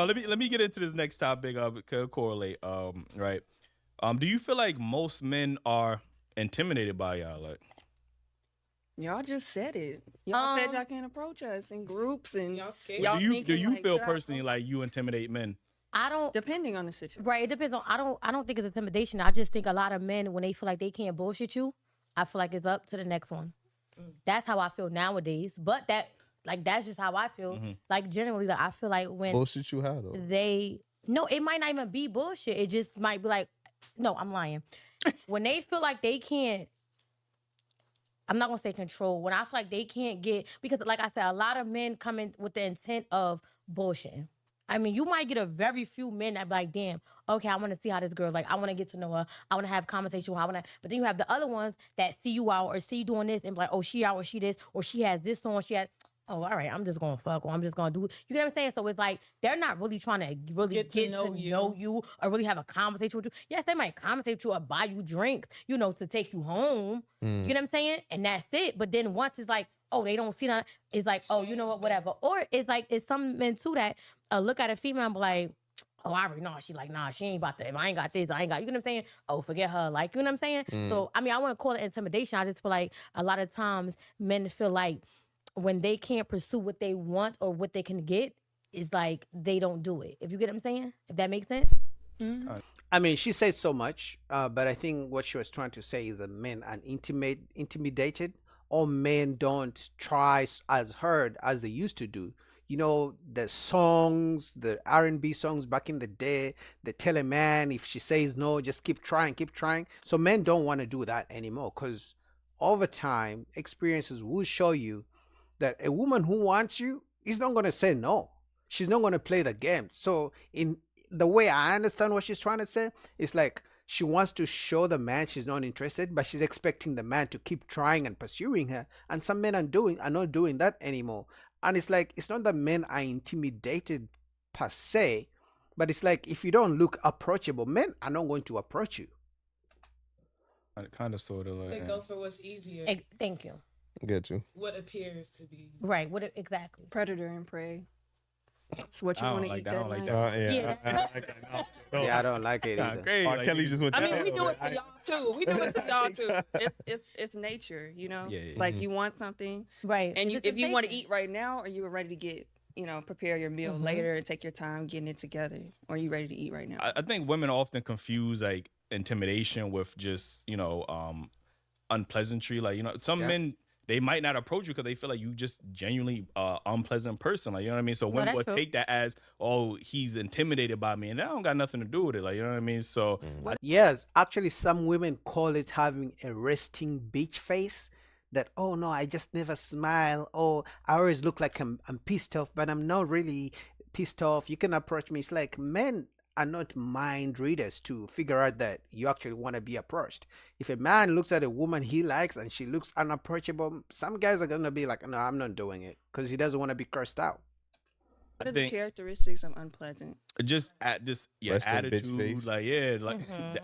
Let me get into this next topic. Could correlate. Right. Do you feel like most men are intimidated by y'all? Like, Y'all just said it. Y'all said Um, y'all can't approach us in groups, and Y'all scared. y'all do thinking you like, feel should I personally approach- like you intimidate men? I don't. depending on the situation. Right. It depends on. I don't think it's intimidation. I just think a lot of men, when they feel like they can't bullshit you, I feel like it's up to the next one. That's how I feel nowadays. But that's just how I feel. Like generally, like, I feel like when Bullshit you how though? no, it might not even be bullshit. It just might be like, no, I'm lying. When they feel like they can't, I'm not gonna say control. When I feel like they can't get, because like I said, a lot of men come in with the intent of bullshitting. I mean, you might get a very few men that be like, damn, okay, I want to see how this girl, like, I want to get to know her. I want to have conversation with her. But then you have the other ones that see you out or see you doing this and be like, oh, she out or she this, or she has this on, she has, oh, all right, I'm just going to fuck or I'm just going to do it. You get what I'm saying? So it's like, they're not really trying to really get to know you or really have a conversation with you. Yes, they might conversate with you or buy you drinks, to take you home. You know what I'm saying? And that's it. But then once it's like, oh, they don't see that, it's like, oh, you know what, whatever. Or it's like, it's some men too that look at a female and be like, oh, I already know. She like, nah, she ain't about that. If I ain't got this, I ain't got, you know what I'm saying? Oh, forget her. Like, you know what I'm saying? So, I mean, I want to call it intimidation. I just feel like a lot of times men feel like when they can't pursue what they want or what they can get, it's like they don't do it. If you get what I'm saying? If that makes sense? I mean, she said so much, but I think what she was trying to say is that men are intimidated, or men don't try as hard as they used to do. The songs, the R&B songs back in the day, they tell a man if she says no, just keep trying, keep trying. So men don't want to do that anymore because over time, experiences will show you that a woman who wants you is not going to say no. She's not going to play the game. So in the way I understand what she's trying to say, it's like she wants to show the man she's not interested, but she's expecting the man to keep trying and pursuing her. And some men are not doing that anymore. And it's like, it's not that men are intimidated per se, but it's like if you don't look approachable, men are not going to approach you. Kind of, sort of They like. go for what's easier. Thank you. Get you. What appears to be. Right. Exactly. Predator and prey. It's what you I want don't to like eat that. I don't like night. that. Yeah. Yeah. I like that. No. Yeah, I don't like it Nah, either. crazy. R. Like, Kelly just went I down. mean, we do it for I- y'all too. We do it for y'all too. It's nature, Yeah, yeah. Like you want something, Right. and It's if you want to temptation. eat right now, or you are ready to get, prepare your meal later and take your time getting it together, or are you ready to eat right now? I think women often confuse like intimidation with just unpleasantry. Like some men, they might not approach you because they feel like you just genuinely unpleasant person. Like, you know what I mean? So women that's would true. take that as, oh, he's intimidated by me, and that don't got nothing to do with it. Like, you know what I mean? So Yes, actually, some women call it having a resting beach face. That, oh no, I just never smile. Oh, I always look like I'm pissed off, but I'm not really pissed off. You can approach me. It's like men are not mind readers to figure out that you actually want to be approached. If a man looks at a woman he likes and she looks unapproachable, some guys are gonna be like, no, I'm not doing it because he doesn't want to be cursed out. What are think- the characteristics of unpleasant? just Resting bitch attitude, face. like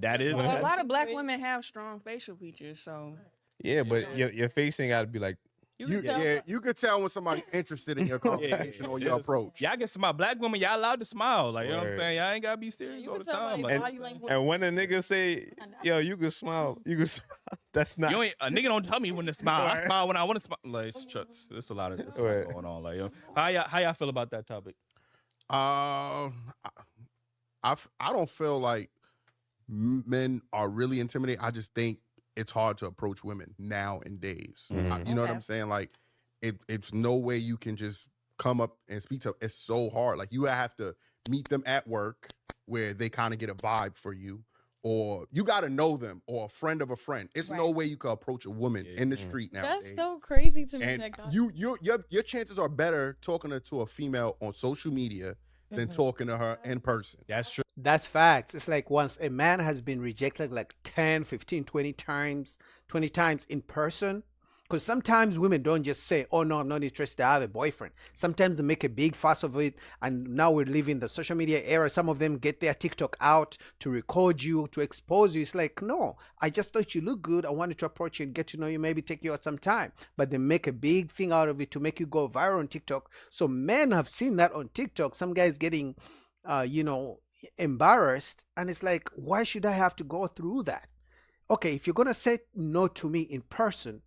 that is. Well, a lot of black women have strong facial features, so Yeah, but your face ain't got to be like. You could tell when somebody's interested in your conversation or your approach. Y'all get some black women, y'all allowed to smile. Like, you know what I'm Word. saying? Y'all ain't gotta be serious all the time. Like, And when a nigga say, yo, you can smile, that's not. a nigga don't tell me when to smile. I smile when I want to smile. Like, there's a lot Right. going on. Like, how y'all feel about that topic? I don't feel like men are really intimidated. I just think it's hard to approach women nowadays. You know what I'm saying? Like, it's no way you can just come up and speak to them. It's so hard. Like, you have to meet them at work where they kind of get a vibe for you, or you got to know them, or a friend of a friend. It's no way you can approach a woman in the street nowadays. That's so crazy to me. And Jack Dawson. your chances are better talking to a female on social media than talking to her in person. That's true. That's facts. It's like once a man has been rejected like 10, 15, 20 times in person, Because sometimes women don't just say, oh no, I'm not interested, I have a boyfriend. Sometimes they make a big fuss of it, and now we're living the social media era. Some of them get their TikTok out to record you, to expose you. It's like, no, I just thought you look good. I wanted to approach you and get to know you, maybe take you out some time. But they make a big thing out of it to make you go viral on TikTok. So men have seen that on TikTok. Some guys getting, embarrassed, and it's like, why should I have to go through that? Okay, if you're gonna say no to me in person,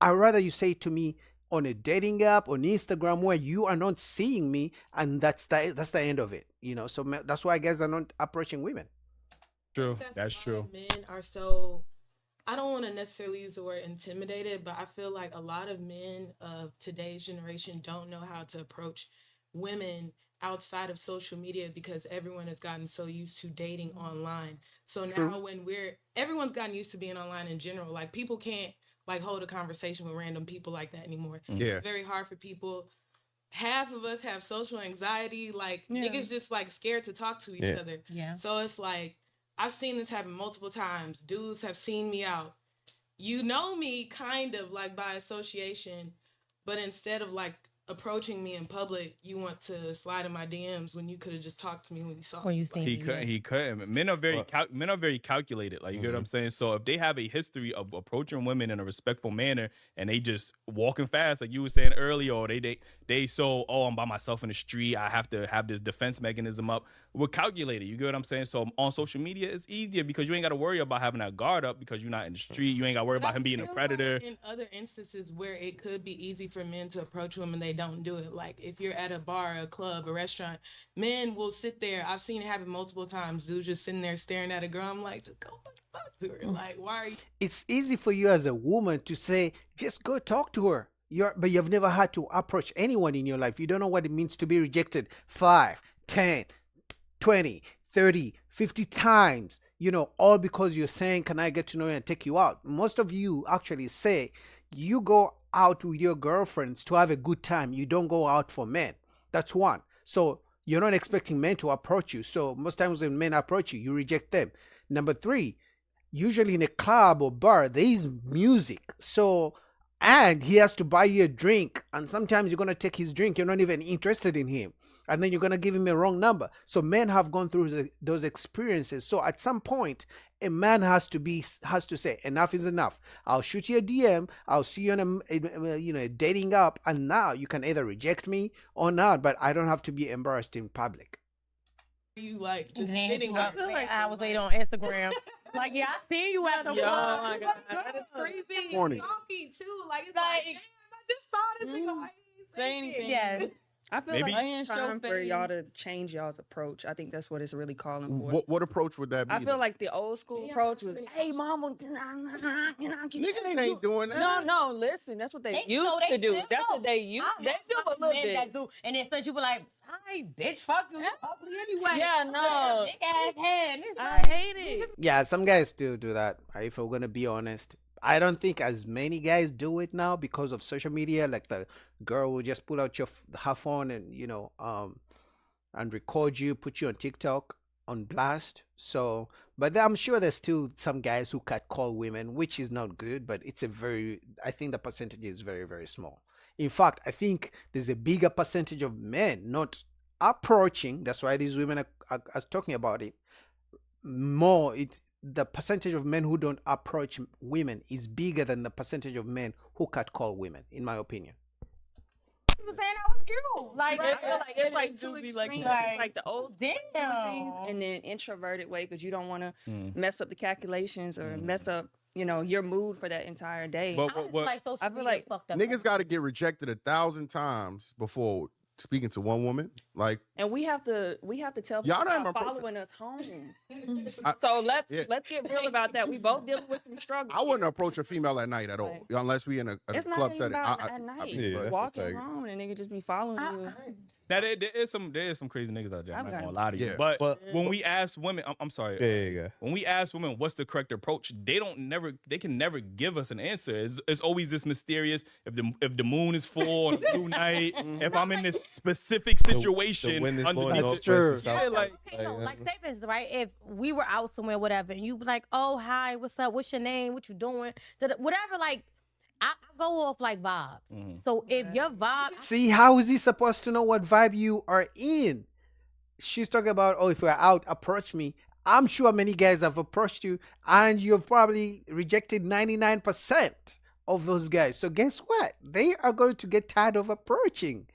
I'd rather you say it to me on a dating app, on Instagram, where you are not seeing me, and that's the end of it. So that's why guys are not approaching women. True. That's That's why true. Men are so. I don't want to necessarily use the word intimidated, but I feel like a lot of men of today's generation don't know how to approach women outside of social media because everyone has gotten so used to dating online. So now when everyone's gotten used to being online in general, like people can't like hold a conversation with random people like that anymore. Yeah. It's very hard for people. Half of us have social anxiety. Like Yeah. niggas just like scared to talk to each Yeah. other. Yeah. So it's like, I've seen this happen multiple times. Dudes have seen me out. You know me kind of like by association, but instead of like approaching me in public, you want to slide in my DMs when you could have just talked to me when you saw When me. you seen He me, couldn't. yeah. He couldn't. Men are very Well- men are very calculated. Like you get what I'm saying. So if they have a history of approaching women in a respectful manner, and they just walking fast, like you were saying earlier, or they so I'm by myself in the street, I have to have this defense mechanism up. We're calculated. You get what I'm saying. So on social media, it's easier because you ain't got to worry about having that guard up because you're not in the street. You ain't got to worry But about him I being a feel predator. like in other instances where it could be easy for men to approach women, they don't do it. Like if you're at a bar, a club, a restaurant, men will sit there. I've seen it happen multiple times. Dude just sitting there staring at a girl. I'm like, just go fucking talk to her. Like, why are you? It's easy for you as a woman to say, just go talk to her. But you've never had to approach anyone in your life. You don't know what it means to be rejected 5, 10, 20, 30, 50 times, all because you're saying, can I get to know you and take you out? Most of you actually say you go out with your girlfriends to have a good time. You don't go out for men. That's one. So you're not expecting men to approach you. So most times when men approach you, you reject them. Number 3, usually in a club or bar, there is music. And he has to buy you a drink. And sometimes you're going to take his drink. You're not even interested in him. And then you're going to give him a wrong number. So men have gone through those experiences. So at some point, a man has to say, enough is enough. I'll shoot you a DM. I'll see you on a dating app. And now you can either reject me or not. But I don't have to be embarrassed in public. You like just Then sitting you up up like hours later on Instagram. Like, yeah, I seen you at the Yo, bar. oh my God, that is creepy. Corny. Talky too. Like it's like, damn, I just saw this nigga. Why he ain't say anything? Yeah. I feel Maybe- like Laying it's time show for y'all to face. change y'all's approach. I think that's what it's really calling for. What approach would that be? I feel like the old school Yeah, approach that's was, what "Hey, it- mama, niggas ain't doing that. No, listen, that's what they They- used no, they to do. still That's do. what they used. I They have do a fucking little men bit. that do, and then some you be like, "Hi, bitch, fuck you, you ugly anyway." Yeah, no. Big ass head. It's I like, hate it. Yeah, some guys still do that. If we're gonna be honest, I don't think as many guys do it now because of social media. Like the girl will just pull out her phone and and record you, put you on TikTok on blast. So, but I'm sure there's still some guys who catcall women, which is not good. But I think the percentage is very, very small. In fact, I think there's a bigger percentage of men not approaching. That's why these women are talking about it more. The percentage of men who don't approach women is bigger than the percentage of men who catcall women, in my opinion. you was saying I was cute. Like, I feel like it's like It two do be like extremes. that. It's like the old school things damn. and then introverted way because you don't want to Mm. mess up the calculations or mess up, your mood for that entire day. But I just what? like social I feel media like fucked up. Niggas got to get rejected 1,000 times before speaking to one woman. Like, And we have to tell Y'all people not stop even following us home. I- So let's Yeah. get real about that. We both dealing with some struggles. I wouldn't approach a female at night at all, Right. unless we in a It's club not even setting. about I at night. Yeah, that's Walking the thing. around and nigga just be following you. Now there is some crazy niggas out there. I'm I've not got gonna lie to you. Yeah. But But- when we ask women, I'm sorry. Yeah. When we ask women what's the correct approach, they can never give us an answer. It's always this mysterious. If the moon is full on a blue night, if I'm in this specific situation, The wind is under blowing the- That's northwest true. to south. Yeah, like- Okay, no, Like, like say for instance, right? If we were out somewhere, whatever, and you be like, "Oh, hi, what's up? What's your name? What you doing?" Whatever, like, I go off like vibe. So if your vibe, See, how is he supposed to know what vibe you are in? She's talking about, oh, if we're out, approach me. I'm sure many guys have approached you, and you've probably rejected 99% of those guys. So guess what? They are going to get tired of approaching,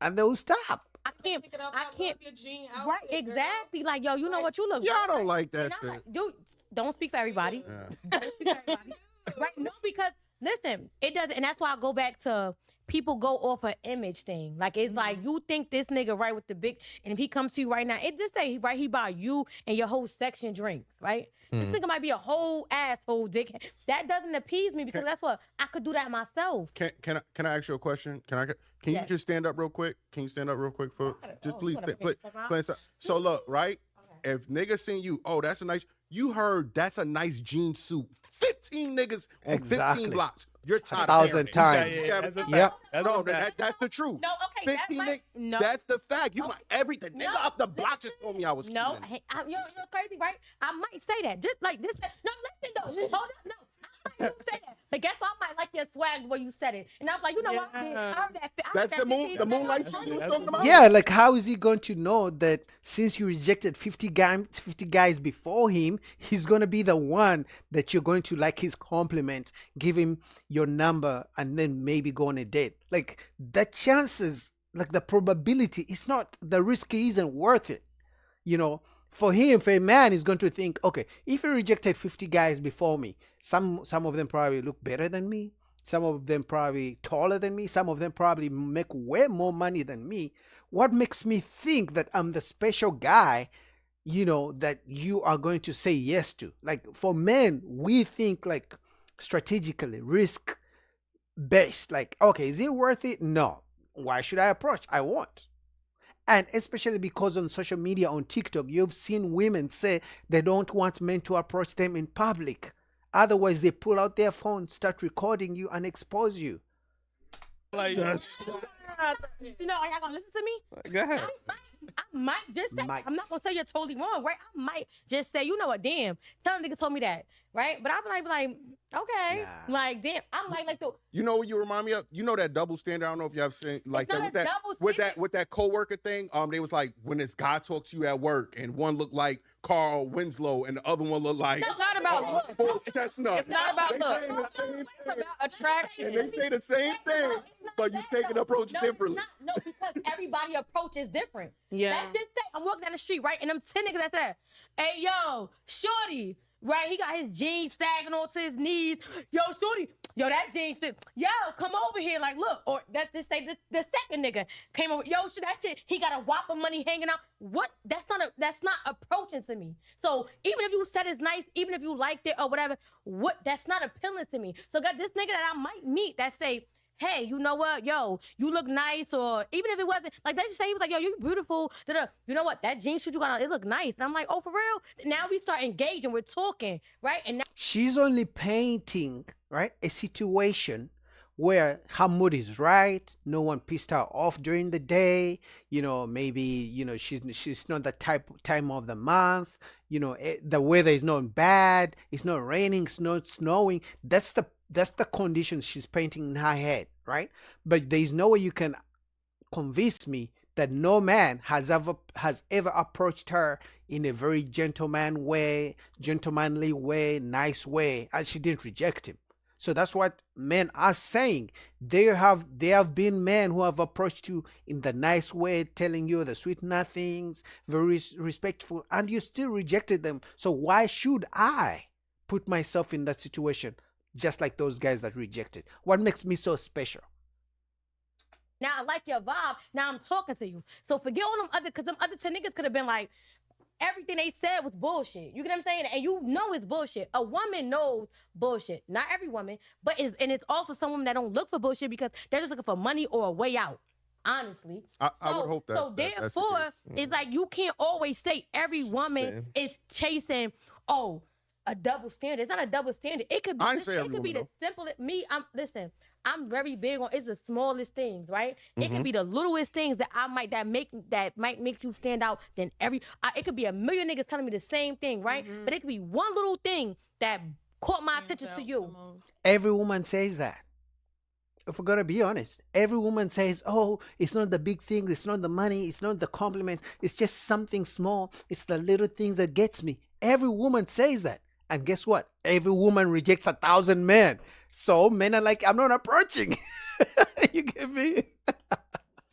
and they'll stop. I can't, Pick it up, I love can't. your jean Right, outfit, girl. exactly. Like, yo, you know what? You look. Y'all good. don't like that And I'm shit. like, dude, don't speak for everybody. Yeah. Don't speak for everybody. Right? No, because listen, it doesn't, and that's why I go back to people go off an image thing. Like it's like you think this nigga right with the big, and if he comes to you right now, it just say right he buy you and your whole section drinks, right? This nigga might be a whole asshole dickhead. That doesn't appease me because that's what I could do that myself. Can I ask you a question? Can you Yes. just stand up real quick? Can you stand up real quick for just oh, please you wanna play, play stuff out? play stuff. So look, right? If niggas seen you, oh, that's a nice. You heard that's a nice jean suit. 15 niggas on Exactly. 15 blocks. You're tired 1,000 of times. Yeah, that's a fact. Yep. That's No, a fact. that's the truth. No, okay, that's 15 right. niggas, No. that's the fact. You No. like everything. No, Nigga up the block just told me I was No, cute. hey, you know what's crazy, right? I might say that. Just like this. No, listen though. Hold up, no. I might say that. But guess what? I might like your swag the way you said it. And I was like, you know what? I heard that. I heard That's that the 15 the moonlight minutes. shit you was talking about? Yeah, like how is he going to know that since you rejected 50 guys before him, he's going to be the one that you're going to like his compliment, give him your number, and then maybe go on a date? Like the chances, like the probability, it's not, the risk isn't worth it. You know, for him, for a man, he's going to think, okay, if he rejected 50 guys before me, some of them probably look better than me. Some of them probably taller than me. Some of them probably make way more money than me. What makes me think that I'm the special guy, you know, that you are going to say yes to? Like for men, we think like strategically, risk based. Like, okay, is it worth it? No. Why should I approach? I won't. And especially because on social media, on TikTok, you've seen women say they don't want men to approach them in public. Otherwise, they pull out their phone, start recording you, and expose you. Like, You know, are y'all gonna listen to me? Go ahead. I might just say, Might. I'm not gonna say you're totally wrong, right? I might just say, you know what, damn, tell a nigga told me that, right? But I'm like, okay, Nah. like, damn, I'm like the. You know what you remind me of? You know that double standard? I don't know if you have seen like It's that not with a that double with standard. that with that coworker thing. They was like when this guy talked to you at work and one looked like Carl Winslow and the other one looked like It's not about look. Paul Chestnut. It's not about They look. saying the same It's thing. about attraction. And they say the same thing, but you take an approach differently. No, because everybody approach is different. Yeah. Let's just say I'm walking down the street, right? And them 10 niggas that said, hey, yo, shorty, right? He got his jeans sagging onto his knees. Yo, shorty, yo, that jeans fit. Yo, come over here, like, look. Or that's just say the second nigga came over. Yo, that shit, he got a whop of money hanging out. What? That's not approaching to me. So even if you said it's nice, even if you liked it or whatever, that's not appealing to me. So got this nigga that I might meet that say, hey, you know what? Yo, you look nice. Or even if it wasn't, like, they just say, he was like, yo, you beautiful. Da-da. You know what? That jean suit you got on, it look nice. And I'm like, oh, for real? Now we start engaging. We're talking, right? And now She's only painting, right, a situation where her mood is right. No one pissed her off during the day. You know, maybe, you know, she's not the time of the month. You know, the weather is not bad. It's not raining. It's not snowing. That's the conditions she's painting in her head, right? But there is no way you can convince me that no man has ever approached her in a very gentlemanly way, nice way, and she didn't reject him. So that's what men are saying. There have been men who have approached you in the nice way, telling you the sweet nothings, very respectful, and you still rejected them. So why should I put myself in that situation, just like those guys that rejected? What makes me so special? Now I like your vibe. Now I'm talking to you. So forget all them other, because them other 10 niggas could have been like, everything they said was bullshit. You get what I'm saying? And you know it's bullshit. A woman knows bullshit. Not every woman, but it's also some women that don't look for bullshit because they're just looking for money or a way out. Honestly. I would hope that. So that's the therefore, case. it's like you can't always say every woman is chasing, a double standard. It's not a double standard. It could be. I ain't say It every could be woman, the simplest. Listen. I'm very big on it's the smallest things, right? It Mm-hmm. could be the littlest things that might make you stand out than it could be a million niggas telling me the same thing, right? But it could be one little thing that caught my attention to you. Every woman says that. if we're gonna be honest, every woman says, "Oh, it's not the big things, it's not the money, it's not the compliments, it's just something small. It's the little things that gets me." Every woman says that, and guess what? Every woman rejects 1,000 men. So men are like, "I'm not approaching." You get me?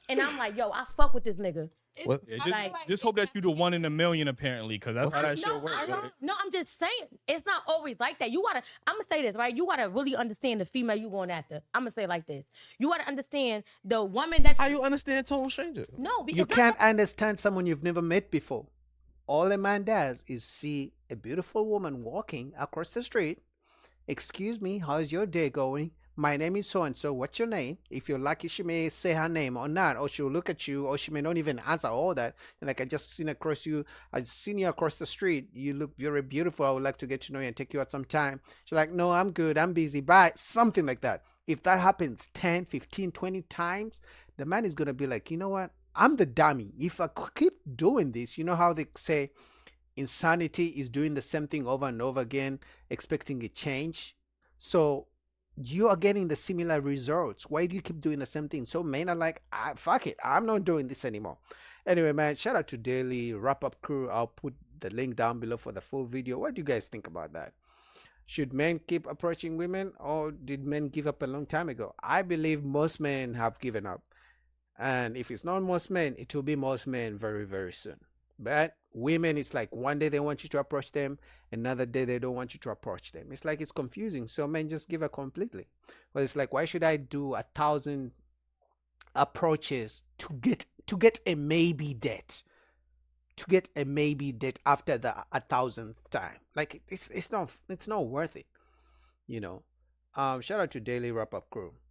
And I'm like, yo, I fuck with this nigga. What? Yeah, I just, feel like- like just it hope that has you to the be- one in a million, apparently, because that's how that shit No, works. no, I'm just saying it's not always like that. You gotta, I'm gonna say this, right? You gotta really understand the female you going after. I'm gonna say it like this. You gotta understand the woman that How you understand total stranger? no, because You that's can't understand someone you've never met before. All a man does is see a beautiful woman walking across the street. "Excuse me, how's your day going? My name is so and so. What's your name?" If you're lucky, she may say her name or not, or she'll look at you, or she may not even answer all that. And like, "I just seen across you, I seen you across the street. You look very beautiful. I would like to get to know you and take you out sometime." She's like, "No, I'm good. I'm busy. Bye." Something like that. If that happens 10, 15, 20 times, the man is gonna be like, "You know what? I'm the dummy. If I keep doing this," you know how they say insanity is doing the same thing over and over again, expecting a change. So you are getting the similar results. Why do you keep doing the same thing? So men are like, fuck it, I'm not doing this anymore. Anyway, man, shout out to Daily Wrap Up Crew. I'll put the link down below for the full video. What do you guys think about that? Should men keep approaching women, or did men give up a long time ago? I believe most men have given up. And if it's not most men, it will be most men very, very soon. But women, it's like one day they want you to approach them, another day they don't want you to approach them. It's like it's confusing. So men just give up completely. Well, it's like, why should I do 1,000 approaches to get a maybe date? To get a maybe date after the 1,000th time. Like it's not worth it. You know. Shout out to Daily Wrap Up Crew.